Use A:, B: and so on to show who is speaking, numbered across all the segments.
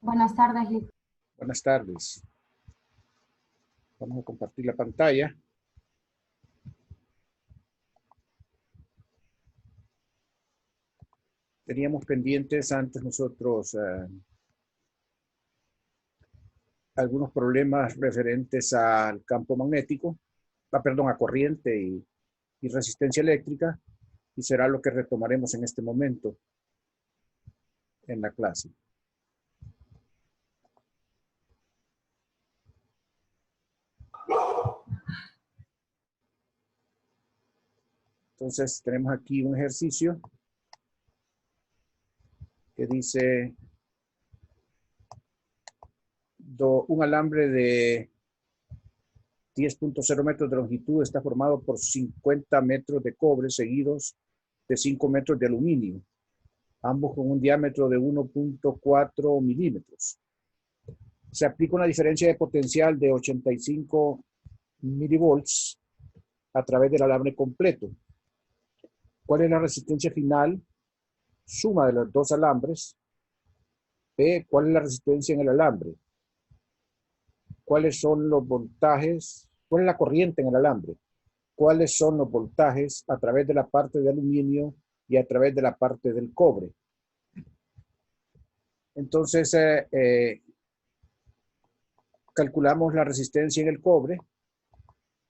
A: Buenas tardes, Liz.
B: Buenas tardes. Vamos a compartir la pantalla. Teníamos pendientes antes nosotros algunos problemas referentes al campo magnético, a corriente y resistencia eléctrica, y será lo que retomaremos en este momento en la clase. Entonces tenemos aquí un ejercicio que dice un alambre de 10.0 metros de longitud está formado por 50 metros de cobre seguidos de 5 metros de aluminio, ambos con un diámetro de 1.4 milímetros. Se aplica una diferencia de potencial de 85 milivolts a través del alambre completo. ¿Cuál es la resistencia final? Suma de los dos alambres. B, ¿cuál es la resistencia en el alambre? ¿Cuáles son los voltajes? ¿Cuál es la corriente en el alambre? ¿Cuáles son los voltajes a través de la parte de aluminio y a través de la parte del cobre? Entonces, calculamos la resistencia en el cobre,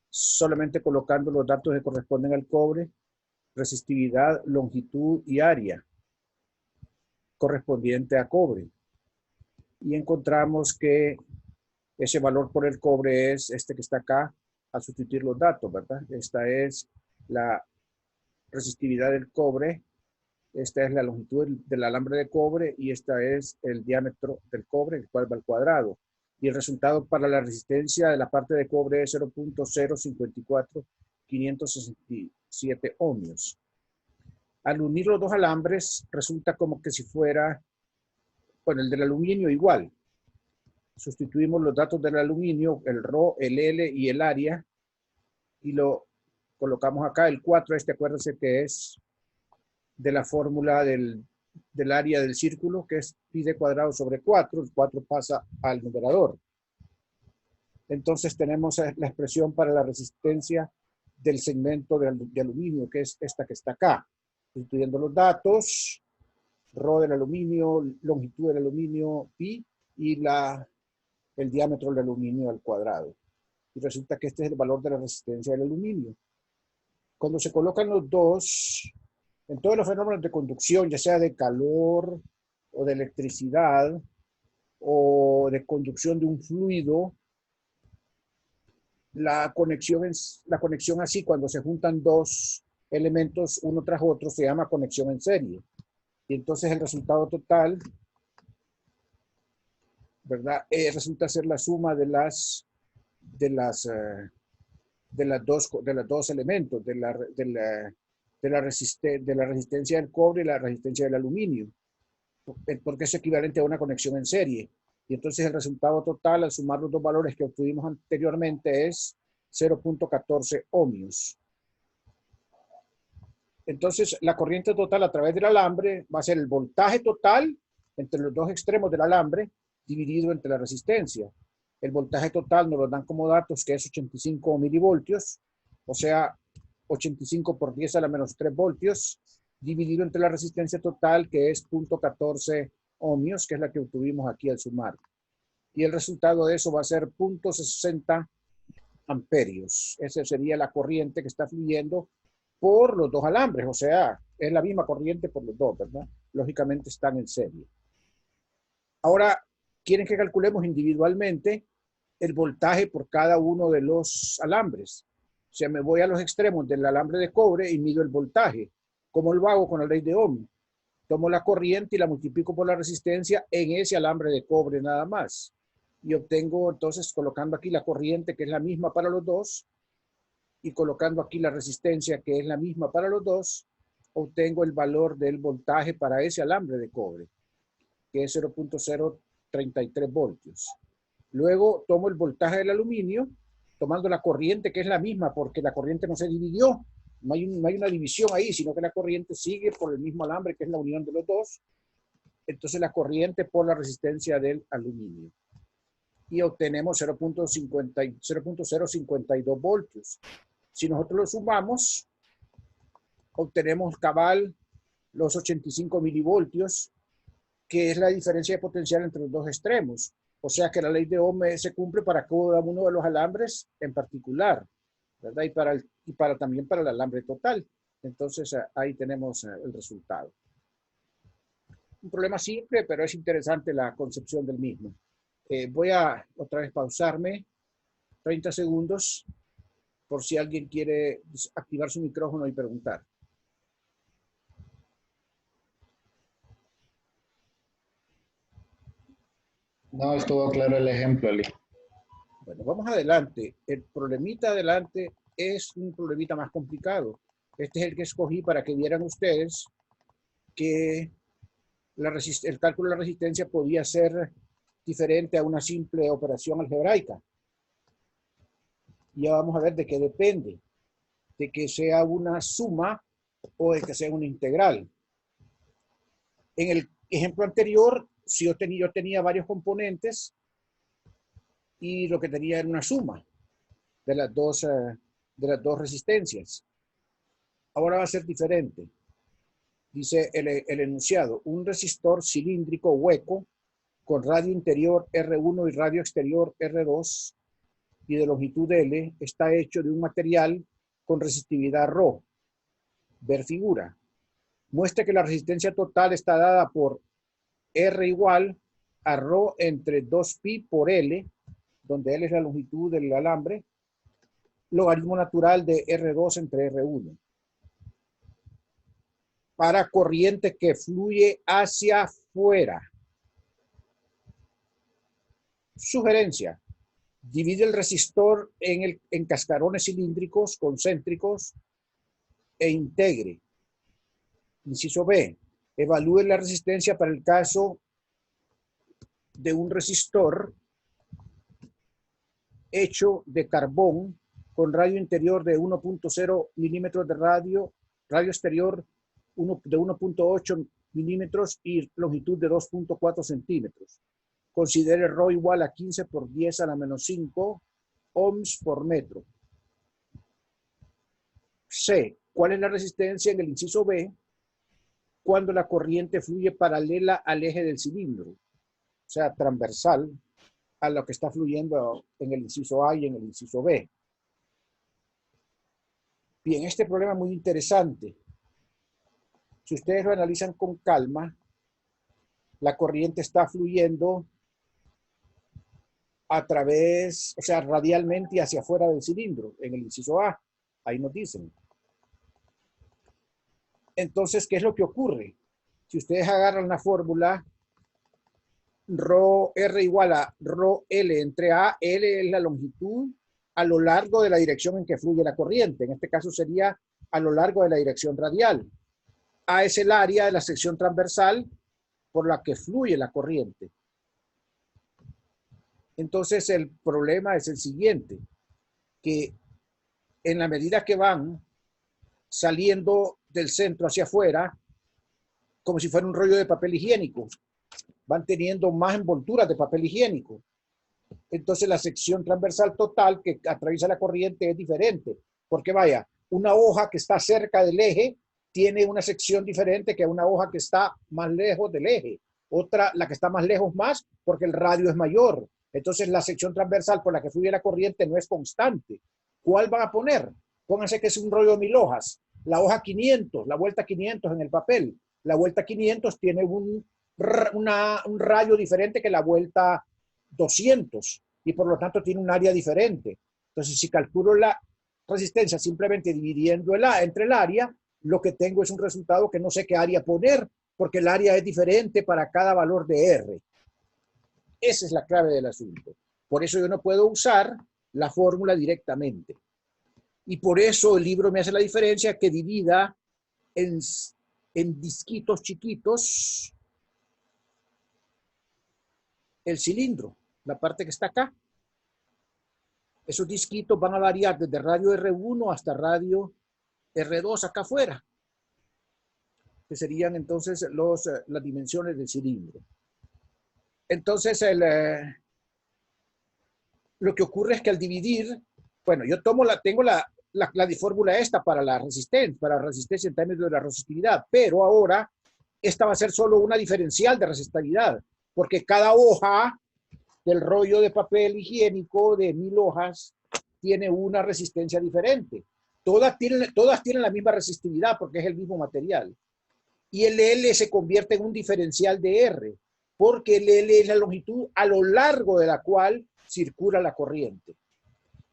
B: solamente colocando los datos que corresponden al cobre, resistividad, longitud y área correspondiente a cobre. Y encontramos que ese valor por el cobre es este que está acá, al sustituir los datos, ¿verdad? Esta es la resistividad del cobre, esta es la longitud del alambre de cobre y esta es el diámetro del cobre, el cual va al cuadrado. Y el resultado para la resistencia de la parte de cobre es 0.054567 ohmios. Al unir los dos alambres, resulta como que si fuera, bueno, el del aluminio igual. Sustituimos los datos del aluminio, el ρ, el L y el área, y lo colocamos acá. El 4, acuérdense que es de la fórmula del área del círculo, que es pi d cuadrado sobre 4. El 4 pasa al numerador. Entonces tenemos la expresión para la resistencia del segmento de aluminio, que es esta que está acá. Sustituyendo los datos, ρ del aluminio, longitud del aluminio, pi, y el diámetro del aluminio al cuadrado. Y resulta que este es el valor de la resistencia del aluminio. Cuando se colocan los dos, en todos los fenómenos de conducción, ya sea de calor o de electricidad o de conducción de un fluido, la conexión así, cuando se juntan dos elementos uno tras otro, se llama conexión en serie. Y entonces el resultado total, ¿verdad? Resulta ser la suma de los dos elementos, de la resistencia del cobre y la resistencia del aluminio, porque es equivalente a una conexión en serie. Y entonces el resultado total, al sumar los dos valores que obtuvimos anteriormente, es 0.14 ohmios. Entonces, la corriente total a través del alambre va a ser el voltaje total entre los dos extremos del alambre dividido entre la resistencia. El voltaje total nos lo dan como datos, que es 85 milivoltios, o sea, 85 por 10 a la menos 3 voltios, dividido entre la resistencia total, que es 0.14 ohmios, que es la que obtuvimos aquí al sumar. Y el resultado de eso va a ser 0.60 amperios. Esa sería la corriente que está fluyendo por los dos alambres, o sea, es la misma corriente por los dos, ¿verdad? Lógicamente están en serie. Ahora, quieren que calculemos individualmente el voltaje por cada uno de los alambres. O sea, me voy a los extremos del alambre de cobre y mido el voltaje. ¿Cómo lo hago? Con la ley de Ohm. Tomo la corriente y la multiplico por la resistencia en ese alambre de cobre nada más. Y obtengo, entonces, colocando aquí la corriente, que es la misma para los dos, y colocando aquí la resistencia, que es la misma para los dos, obtengo el valor del voltaje para ese alambre de cobre, que es 0.033 voltios. Luego tomo el voltaje del aluminio, tomando la corriente, que es la misma, porque la corriente no se dividió. No hay una división ahí, sino que la corriente sigue por el mismo alambre, que es la unión de los dos. entonces la corriente por la resistencia del aluminio. Y obtenemos 0.052 voltios. Si nosotros lo sumamos, obtenemos cabal los 85 milivoltios, que es la diferencia de potencial entre los dos extremos. O sea que la ley de Ohm se cumple para cada uno de los alambres en particular, ¿verdad? Y también para el alambre total. Entonces ahí tenemos el resultado. Un problema simple, pero es interesante la concepción del mismo. Voy a otra vez pausarme 30 segundos por si alguien quiere activar su micrófono y preguntar.
A: No, estuvo claro el ejemplo, Ali.
B: Bueno, vamos adelante. El problemita adelante es un problemita más complicado. Este es el que escogí para que vieran ustedes que el cálculo de la resistencia podía ser diferente a una simple operación algebraica. Ya vamos a ver de qué depende. De que sea una suma o de que sea una integral. En el ejemplo anterior, si yo tenía varios componentes y lo que tenía era una suma de las dos resistencias. Ahora va a ser diferente. Dice el enunciado: un resistor cilíndrico hueco con radio interior R1 y radio exterior R2 y de longitud L está hecho de un material con resistividad ρ. Ver figura. Muestra que la resistencia total está dada por R igual a ρ entre 2pi por L, donde L es la longitud del alambre, logaritmo natural de R2 entre R1. Para corriente que fluye hacia afuera. Sugerencia: divide el resistor en cascarones cilíndricos concéntricos e integre. Inciso B. Evalúe la resistencia para el caso de un resistor hecho de carbón con radio interior de 1.0 milímetros de radio exterior de 1.8 milímetros y longitud de 2.4 centímetros. Considere ρ igual a 15 por 10 a la menos 5 ohms por metro. C. ¿Cuál es la resistencia en el inciso B cuando la corriente fluye paralela al eje del cilindro? O sea, transversal a lo que está fluyendo en el inciso A y en el inciso B. Bien, este problema es muy interesante. Si ustedes lo analizan con calma, la corriente está fluyendo a través, o sea, radialmente y hacia afuera del cilindro, en el inciso A. Ahí nos dicen. Entonces, ¿qué es lo que ocurre? Si ustedes agarran la fórmula, ρr igual a ρl entre A, L es la longitud a lo largo de la dirección en que fluye la corriente. En este caso sería a lo largo de la dirección radial. A es el área de la sección transversal por la que fluye la corriente. Entonces el problema es el siguiente, que en la medida que van saliendo del centro hacia afuera, como si fuera un rollo de papel higiénico, van teniendo más envolturas de papel higiénico. Entonces la sección transversal total que atraviesa la corriente es diferente, porque vaya, una hoja que está cerca del eje tiene una sección diferente que una hoja que está más lejos del eje. Otra, la que está más lejos más, porque el radio es mayor. Entonces la sección transversal por la que fluye la corriente no es constante. ¿Cuál van a poner? Pónganse que es un rollo de 1000 hojas. La hoja 500, la vuelta 500 en el papel. La vuelta 500 tiene un rayo diferente que la vuelta 200 y por lo tanto tiene un área diferente. Entonces, si calculo la resistencia simplemente dividiendo entre el área, lo que tengo es un resultado que no sé qué área poner, porque el área es diferente para cada valor de R. Esa es la clave del asunto. Por eso yo no puedo usar la fórmula directamente. Y por eso el libro me hace la diferencia que divida en disquitos chiquitos el cilindro, la parte que está acá. Esos disquitos van a variar desde radio R1 hasta radio R2 acá afuera. que serían entonces las dimensiones del cilindro. Entonces, lo que ocurre es que al dividir, bueno, yo tengo la fórmula esta para la resistencia en términos de la resistividad, pero ahora esta va a ser solo una diferencial de resistividad, porque cada hoja del rollo de papel higiénico de 1000 hojas tiene una resistencia diferente. Todas tienen la misma resistividad porque es el mismo material. Y el L se convierte en un diferencial de R, porque el L es la longitud a lo largo de la cual circula la corriente.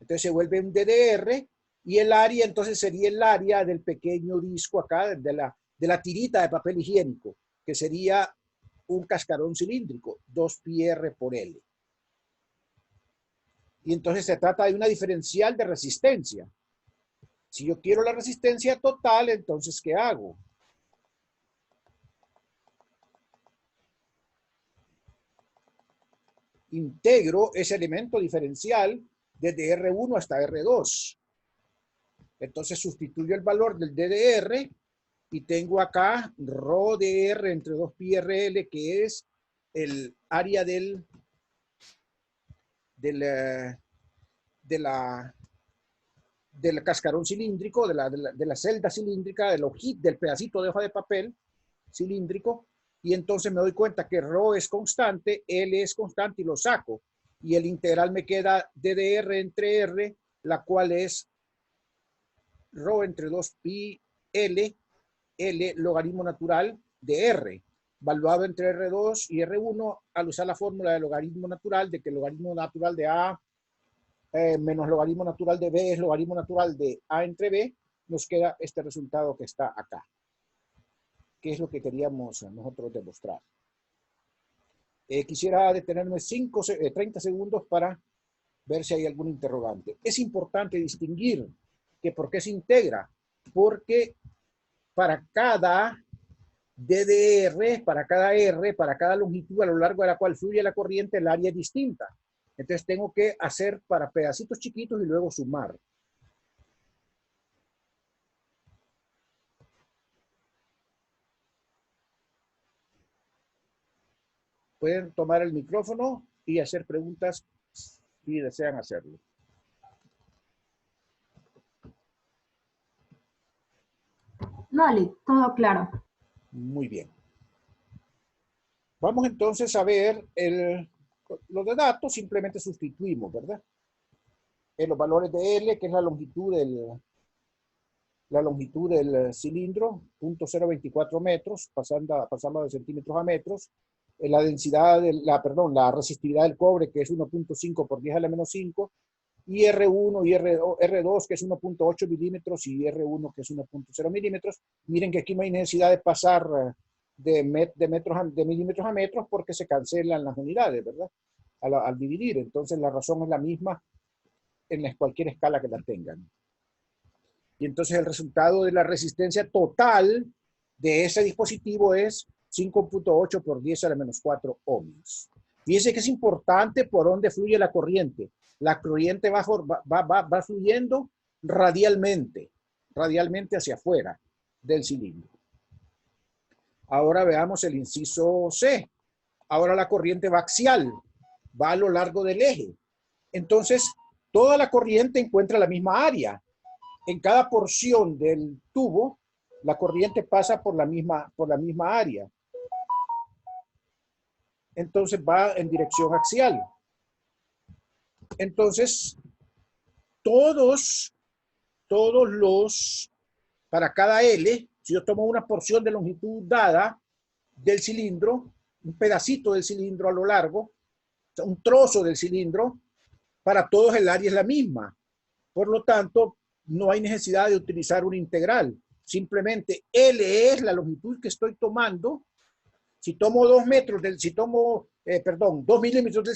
B: Entonces se vuelve un DDR y el área entonces sería el área del pequeño disco acá, de la tirita de papel higiénico, que sería un cascarón cilíndrico, 2πr por L. Y entonces se trata de una diferencial de resistencia. Si yo quiero la resistencia total, entonces ¿qué hago? Integro ese elemento diferencial desde R1 hasta R2. Entonces sustituyo el valor del DDR y tengo acá ρ de R entre 2πrl, que es el área del cascarón cilíndrico, de la celda cilíndrica, del pedacito de hoja de papel cilíndrico, y entonces me doy cuenta que ρ es constante, L es constante y lo saco. Y el integral me queda DDR entre R, la cual es ρ entre 2πL, L logaritmo natural de R, valuado entre R2 y R1 al usar la fórmula de logaritmo natural, de que el logaritmo natural de A menos logaritmo natural de B es logaritmo natural de A entre B, nos queda este resultado que está acá, que es lo que queríamos nosotros demostrar. Quisiera detenerme 30 segundos para ver si hay algún interrogante. Es importante distinguir que por qué se integra, porque para cada DDR, para cada R, para cada longitud a lo largo de la cual fluye la corriente, el área es distinta. Entonces tengo que hacer para pedacitos chiquitos y luego sumar. Pueden tomar el micrófono y hacer preguntas si desean hacerlo.
C: Dale, todo claro.
B: Muy bien. Vamos entonces a ver los de datos, simplemente sustituimos, ¿verdad? En los valores de L, que es la longitud del cilindro, 0.024 metros, pasando de centímetros a metros. La densidad, la resistividad del cobre, que es 1.5 por 10 a la menos 5, y R1 y R2, que es 1.8 milímetros, y R1, que es 1.0 milímetros. Miren que aquí no hay necesidad de pasar de milímetros a metros, porque se cancelan las unidades, ¿verdad? Al dividir. Entonces la razón es la misma en cualquier escala que la tengan. Y entonces el resultado de la resistencia total de ese dispositivo es 5.8 por 10 a la menos 4 ohms. Fíjense que es importante por dónde fluye la corriente. La corriente va fluyendo radialmente hacia afuera del cilindro. Ahora veamos el inciso C. Ahora la corriente va axial, va a lo largo del eje. Entonces, toda la corriente encuentra la misma área. En cada porción del tubo, la corriente pasa por la misma área. Entonces va en dirección axial. Entonces, para cada L, si yo tomo una porción de longitud dada del cilindro, un pedacito del cilindro a lo largo, un trozo del cilindro, para todos el área es la misma. Por lo tanto, no hay necesidad de utilizar una integral. Simplemente L es la longitud que estoy tomando. Si tomo 2 milímetros del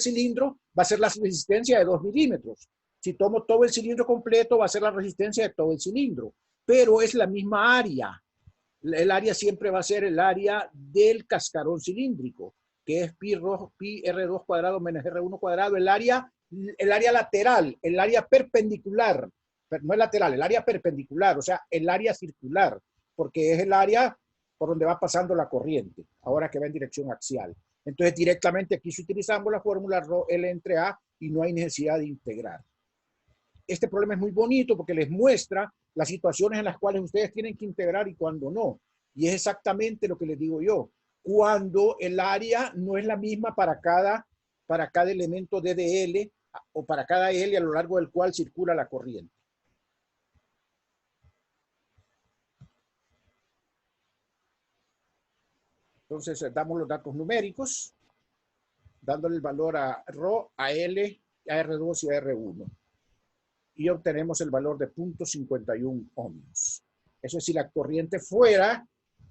B: cilindro, va a ser la resistencia de 2 milímetros. Si tomo todo el cilindro completo, va a ser la resistencia de todo el cilindro. Pero es la misma área. El área siempre va a ser el área del cascarón cilíndrico, que es pi R2 cuadrado menos R1 cuadrado, el área lateral, el área perpendicular, no es lateral, el área perpendicular, o sea, el área circular, porque es el área por donde va pasando la corriente, ahora que va en dirección axial. Entonces, directamente aquí si utilizamos la fórmula ρ L entre A y no hay necesidad de integrar. Este problema es muy bonito porque les muestra las situaciones en las cuales ustedes tienen que integrar y cuando no. Y es exactamente lo que les digo yo. Cuando el área no es la misma para cada elemento DDL o para cada L a lo largo del cual circula la corriente. Entonces, damos los datos numéricos, dándole el valor a ρ, a L, a R2 y a R1. Y obtenemos el valor de 0.51 ohmios. Eso es si la corriente fuera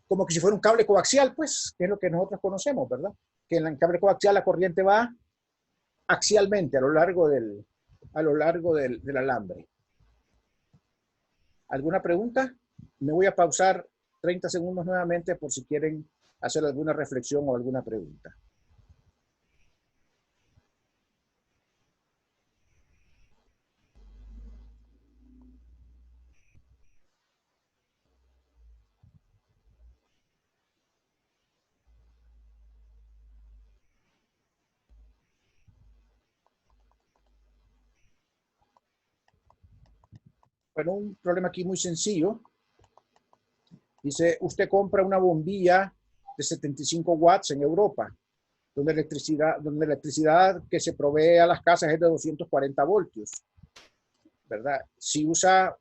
B: como que si fuera un cable coaxial, pues, que es lo que nosotros conocemos, ¿verdad? Que en el cable coaxial la corriente va axialmente a lo largo del alambre. ¿Alguna pregunta? Me voy a pausar 30 segundos nuevamente por si quieren hacer alguna reflexión o alguna pregunta. Bueno, un problema aquí muy sencillo. Dice, usted compra una bombilla de 75 watts en Europa, donde la electricidad que se provee a las casas es de 240 voltios, ¿verdad? Si usa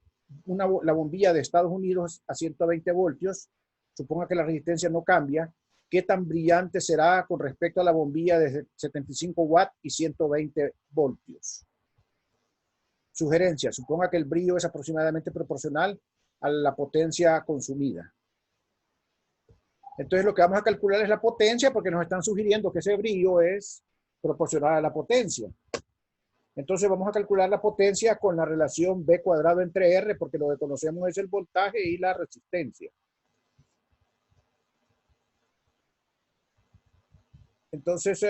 B: la bombilla de Estados Unidos a 120 voltios, suponga que la resistencia no cambia, ¿qué tan brillante será con respecto a la bombilla de 75 watts y 120 voltios? Sugerencia, suponga que el brillo es aproximadamente proporcional a la potencia consumida. Entonces lo que vamos a calcular es la potencia porque nos están sugiriendo que ese brillo es proporcional a la potencia. Entonces vamos a calcular la potencia con la relación B cuadrado entre R porque lo que conocemos es el voltaje y la resistencia. Entonces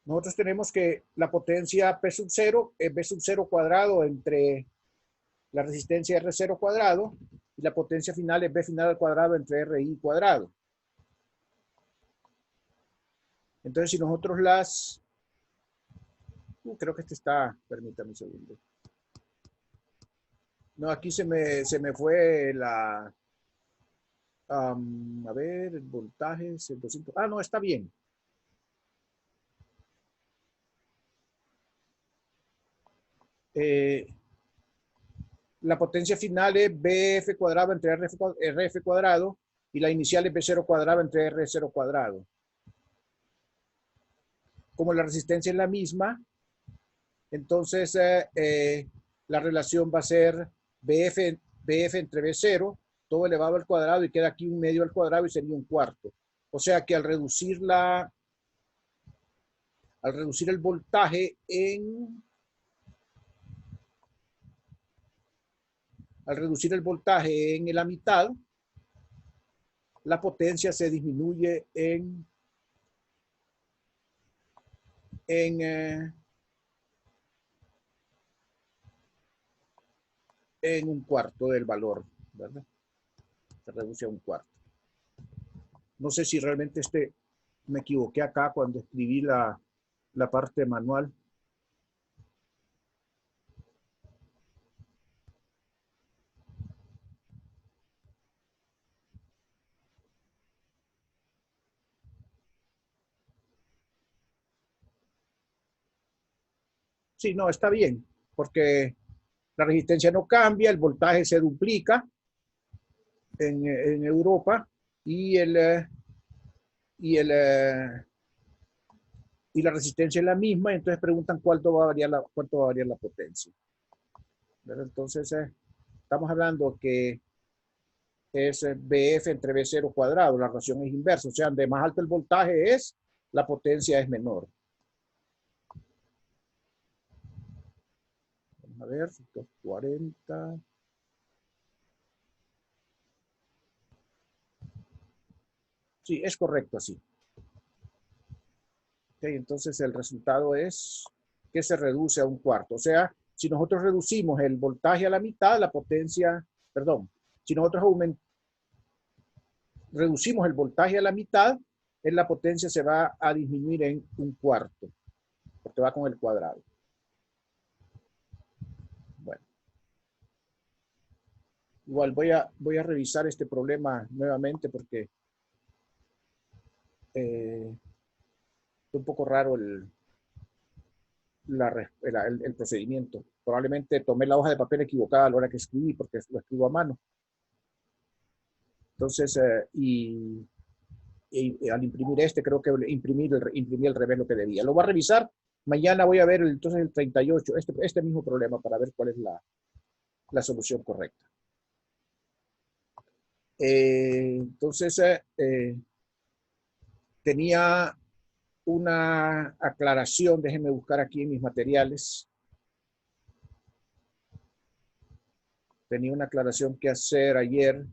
B: nosotros tenemos que la potencia P sub 0 es B sub 0 cuadrado entre la resistencia R0 cuadrado y la potencia final es B final al cuadrado entre RI cuadrado. Entonces, si nosotros creo que este está, permítame un segundo. No, aquí se me fue a ver, el voltaje, 200. Ah, no, está bien. La potencia final es BF cuadrado entre RF cuadrado y la inicial es B0 cuadrado entre R0 cuadrado. Como la resistencia es la misma, entonces la relación va a ser BF entre B0, todo elevado al cuadrado y queda aquí un medio al cuadrado y sería un cuarto. O sea que al reducir el voltaje en la mitad, la potencia se disminuye en un cuarto del valor, ¿verdad? Se reduce a un cuarto. No sé si realmente me equivoqué acá cuando escribí la parte manual. Sí, no, está bien, porque la resistencia no cambia, el voltaje se duplica en Europa y la resistencia es la misma, entonces preguntan cuánto va a variar la potencia. ¿Verdad? Entonces, estamos hablando que es BF entre B0 cuadrado, la relación es inversa, o sea, de más alto el voltaje es, la potencia es menor. Vamos a ver, 240. Sí, es correcto así. Okay, entonces el resultado es que se reduce a un cuarto. O sea, si nosotros reducimos el voltaje a la mitad, la potencia perdón, si nosotros reducimos el voltaje a la mitad, la potencia se va a disminuir en 1/4, porque va con el cuadrado. Bueno. Igual voy a revisar este problema nuevamente porque es un poco raro el procedimiento. Probablemente tomé la hoja de papel equivocada a la hora que escribí porque lo escribo a mano. Entonces, y al imprimir creo que imprimí al revés lo que debía. Lo voy a revisar. Mañana voy a ver entonces el 38, este mismo problema para ver cuál es la solución correcta. Entonces, tenía una aclaración, déjenme buscar aquí en mis materiales. Tenía una aclaración que hacer ayer.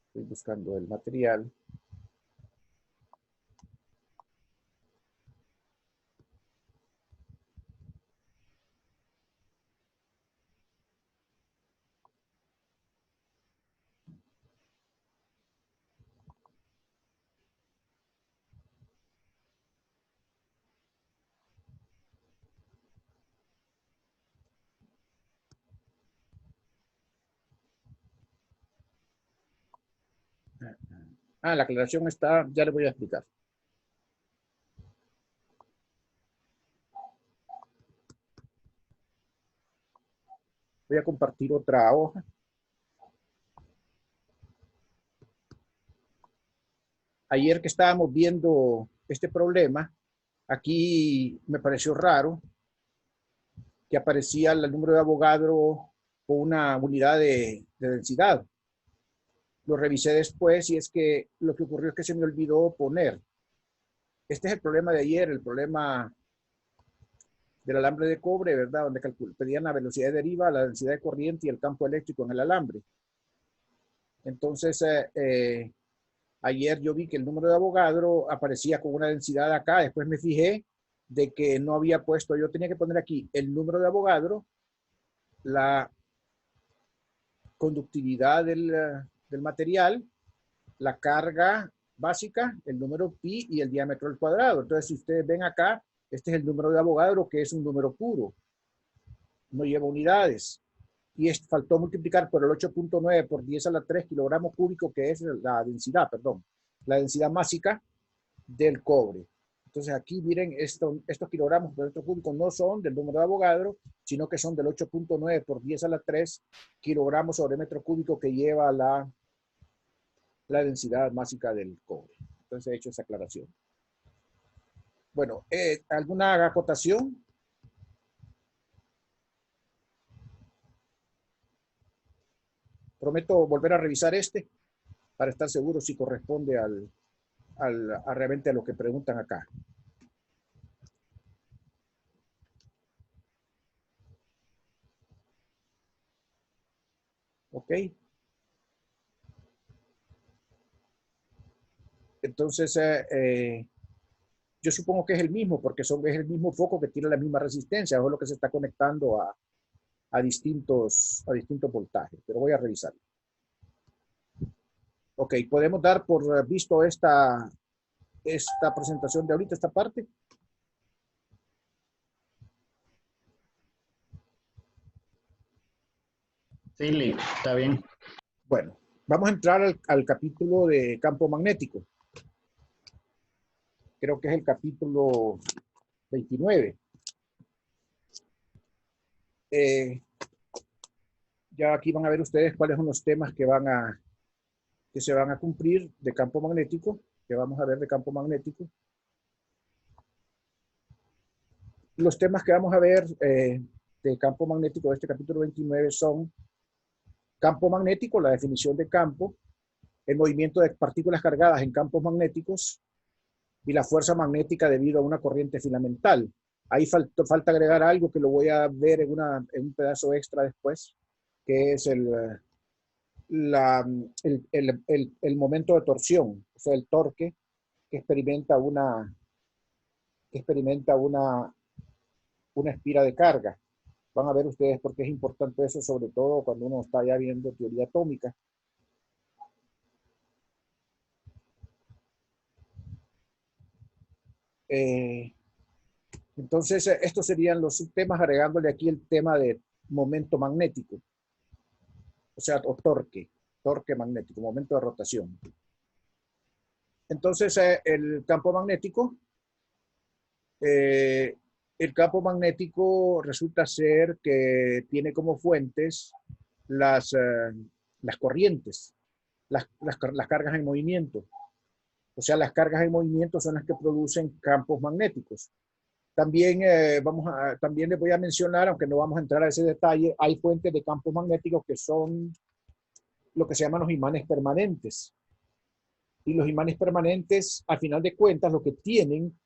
B: Estoy buscando el material. La aclaración está, ya le voy a explicar. Voy a compartir otra hoja. Ayer que estábamos viendo este problema, aquí me pareció raro que aparecía el número de Avogadro con una unidad de densidad. Lo revisé después y es que lo que ocurrió es que se me olvidó poner. Este es el problema de ayer, el problema del alambre de cobre, ¿verdad? Donde pedían la velocidad de deriva, la densidad de corriente y el campo eléctrico en el alambre. Entonces, ayer yo vi que el número de Avogadro aparecía con una densidad acá. Después me fijé de que no había puesto, yo tenía que poner aquí el número de Avogadro, la conductividad del material, la carga básica, el número pi y el diámetro al cuadrado. Entonces, si ustedes ven acá, este es el número de Avogadro, que es un número puro. No lleva unidades. Y faltó multiplicar por el 8.9 por 10 a la 3 kilogramos cúbicos, que es la densidad, perdón, la densidad másica del cobre. Entonces aquí miren, estos kilogramos por metro cúbico no son del número de Avogadro, sino que son del 8.9 por 10 a la 3 kilogramos sobre metro cúbico que lleva la densidad másica del cobre. Entonces he hecho esa aclaración. Bueno, ¿alguna acotación? Prometo volver a revisar para estar seguro si corresponde realmente a lo que preguntan acá. ¿Ok? Entonces, yo supongo que es el mismo, porque es el mismo foco que tiene la misma resistencia, o es lo que se está conectando a distintos voltajes, pero voy a revisar. Ok, ¿podemos dar por visto esta presentación de ahorita, esta parte?
A: Sí, está bien.
B: Bueno, vamos a entrar al capítulo de campo magnético. Creo que es el capítulo 29. Ya aquí van a ver ustedes cuáles son los temas que se van a cumplir de campo magnético, que vamos a ver de campo magnético. Los temas que vamos a ver de campo magnético de este capítulo 29 son campo magnético, la definición de campo, el movimiento de partículas cargadas en campos magnéticos, y la fuerza magnética debido a una corriente filamental. Ahí falta agregar algo que lo voy a ver en un pedazo extra después, que es el momento de torsión, o sea, el torque que experimenta una espira de carga. Van a ver ustedes por qué es importante eso, sobre todo cuando uno está ya viendo teoría atómica. Entonces, estos serían los subtemas, agregándole aquí el tema de momento magnético, o sea, o torque magnético, momento de rotación. Entonces, el campo magnético resulta ser que tiene como fuentes las corrientes, las cargas en movimiento. O sea, las cargas en movimiento son las que producen campos magnéticos. También, también les voy a mencionar, aunque no vamos a entrar a ese detalle, hay fuentes de campos magnéticos que son lo que se llaman los imanes permanentes. Y los imanes permanentes, al final de cuentas, lo que tienen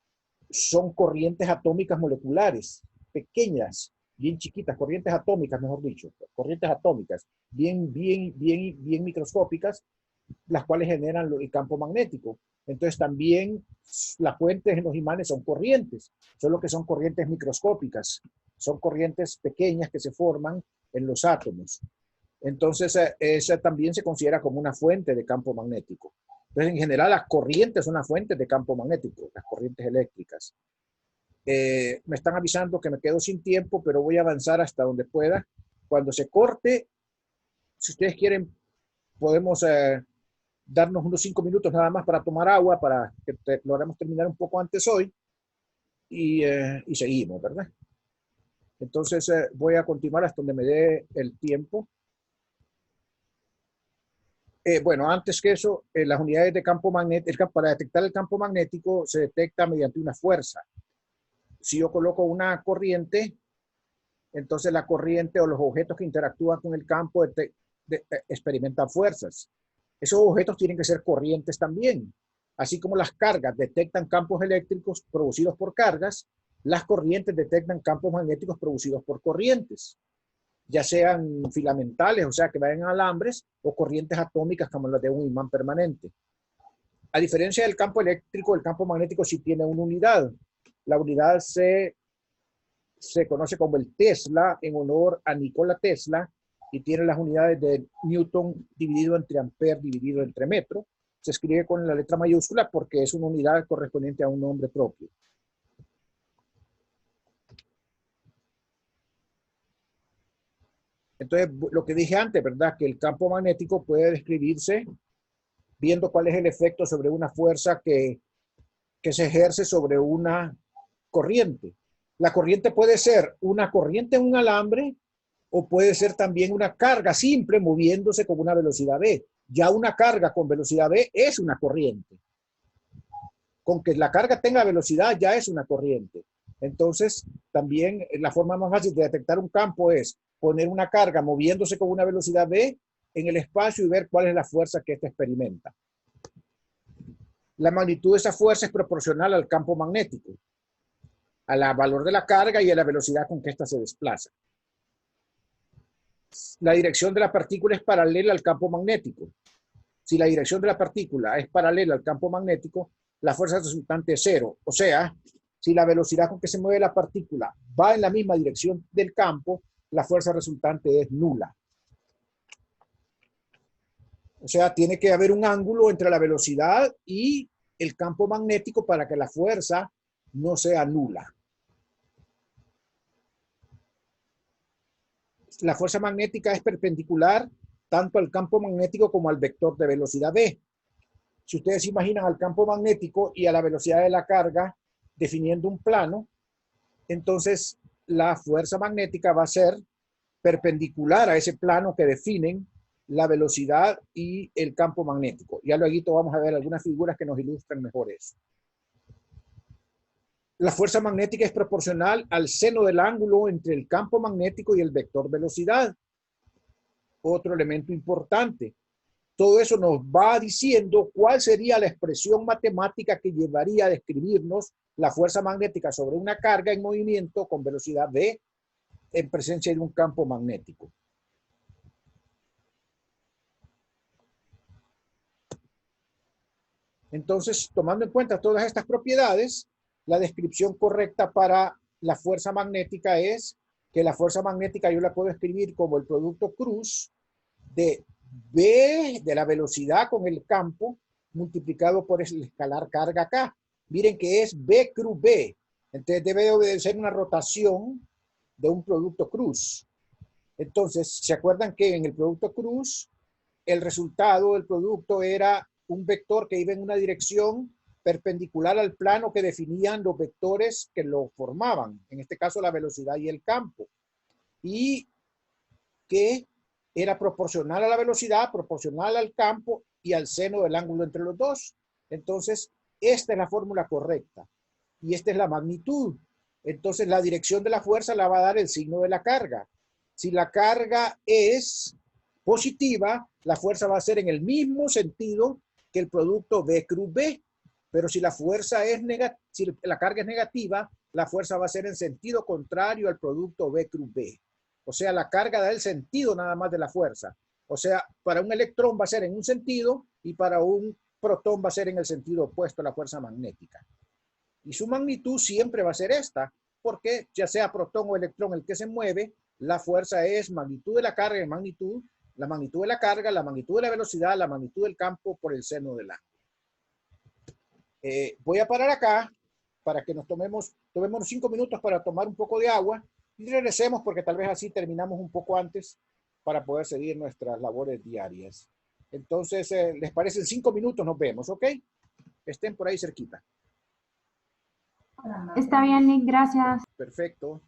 B: son corrientes atómicas moleculares, pequeñas, bien chiquitas, corrientes atómicas, mejor dicho, corrientes atómicas, bien microscópicas, las cuales generan el campo magnético. Entonces también las fuentes en los imanes son corrientes, solo que son corrientes microscópicas, son corrientes pequeñas que se forman en los átomos. Entonces esa también se considera como una fuente de campo magnético. Entonces en general las corrientes son una fuente de campo magnético, las corrientes eléctricas. Me están avisando que me quedo sin tiempo, pero voy a avanzar hasta donde pueda. Cuando se corte, si ustedes quieren, podemos darnos unos 5 minutos nada más para tomar agua, para que logremos terminar un poco antes hoy, y seguimos, ¿verdad? Entonces voy a continuar hasta donde me dé el tiempo. Bueno, antes que eso, las unidades de campo magnético, para detectar el campo magnético se detecta mediante una fuerza. Si yo coloco una corriente, entonces la corriente o los objetos que interactúan con el campo experimentan fuerzas. Esos objetos tienen que ser corrientes también. Así como las cargas detectan campos eléctricos producidos por cargas, las corrientes detectan campos magnéticos producidos por corrientes, ya sean filamentales, o sea, que vayan en alambres, o corrientes atómicas como las de un imán permanente. A diferencia del campo eléctrico, el campo magnético sí tiene una unidad. La unidad se conoce como el Tesla, en honor a Nikola Tesla, y tiene las unidades de Newton dividido entre ampere dividido entre metro. Se escribe con la letra mayúscula porque es una unidad correspondiente a un nombre propio. Entonces, lo que dije antes, ¿verdad? Que el campo magnético puede describirse viendo cuál es el efecto sobre una fuerza que se ejerce sobre una corriente. La corriente puede ser una corriente en un alambre o puede ser también una carga simple moviéndose con una velocidad v. Ya una carga con velocidad v es una corriente. Con que la carga tenga velocidad ya es una corriente. Entonces, también la forma más fácil de detectar un campo es poner una carga moviéndose con una velocidad v en el espacio y ver cuál es la fuerza que ésta experimenta. La magnitud de esa fuerza es proporcional al campo magnético, al valor de la carga y a la velocidad con que ésta se desplaza. La dirección de la partícula es paralela al campo magnético. Si la dirección de la partícula es paralela al campo magnético, la fuerza resultante es cero. O sea, si la velocidad con que se mueve la partícula va en la misma dirección del campo, la fuerza resultante es nula. O sea, tiene que haber un ángulo entre la velocidad y el campo magnético para que la fuerza no sea nula. La fuerza magnética es perpendicular tanto al campo magnético como al vector de velocidad v. Si ustedes imaginan al campo magnético y a la velocidad de la carga definiendo un plano, entonces la fuerza magnética va a ser perpendicular a ese plano que definen la velocidad y el campo magnético. Ya luego vamos a ver algunas figuras que nos ilustran mejor eso. La fuerza magnética es proporcional al seno del ángulo entre el campo magnético y el vector velocidad. Otro elemento importante. todo eso nos va diciendo cuál sería la expresión matemática que llevaría a describirnos la fuerza magnética sobre una carga en movimiento con velocidad v en presencia de un campo magnético. Entonces, tomando en cuenta todas estas propiedades, la descripción correcta para la fuerza magnética es que la fuerza magnética yo la puedo escribir como el producto cruz de v de la velocidad con el campo multiplicado por el escalar carga acá. Miren que es v cruz v. Entonces debe obedecer una rotación de un producto cruz. Entonces, ¿se acuerdan que en el producto cruz el resultado del producto era un vector que iba en una dirección perpendicular al plano que definían los vectores que lo formaban, en este caso la velocidad y el campo, y que era proporcional a la velocidad, proporcional al campo y al seno del ángulo entre los dos? Entonces, esta es la fórmula correcta y esta es la magnitud. Entonces, la dirección de la fuerza la va a dar el signo de la carga. Si la carga es positiva, la fuerza va a ser en el mismo sentido que el producto V cruz V. Pero si la fuerza es si la carga es negativa, la fuerza va a ser en sentido contrario al producto V cruz V. O sea, la carga da el sentido nada más de la fuerza. O sea, para un electrón va a ser en un sentido y para un protón va a ser en el sentido opuesto a la fuerza magnética. Y su magnitud siempre va a ser esta, porque ya sea protón o electrón el que se mueve, la fuerza es magnitud de la carga en magnitud, la magnitud de la carga, la magnitud de la velocidad, la magnitud del campo por el seno del ángulo. Voy a parar acá para que nos tomemos 5 minutos para tomar un poco de agua y regresemos porque tal vez así terminamos un poco antes para poder seguir nuestras labores diarias. Entonces, ¿les parece? En 5 minutos nos vemos, ¿ok? Estén por ahí cerquita.
C: Está bien, Nick, gracias.
B: Perfecto.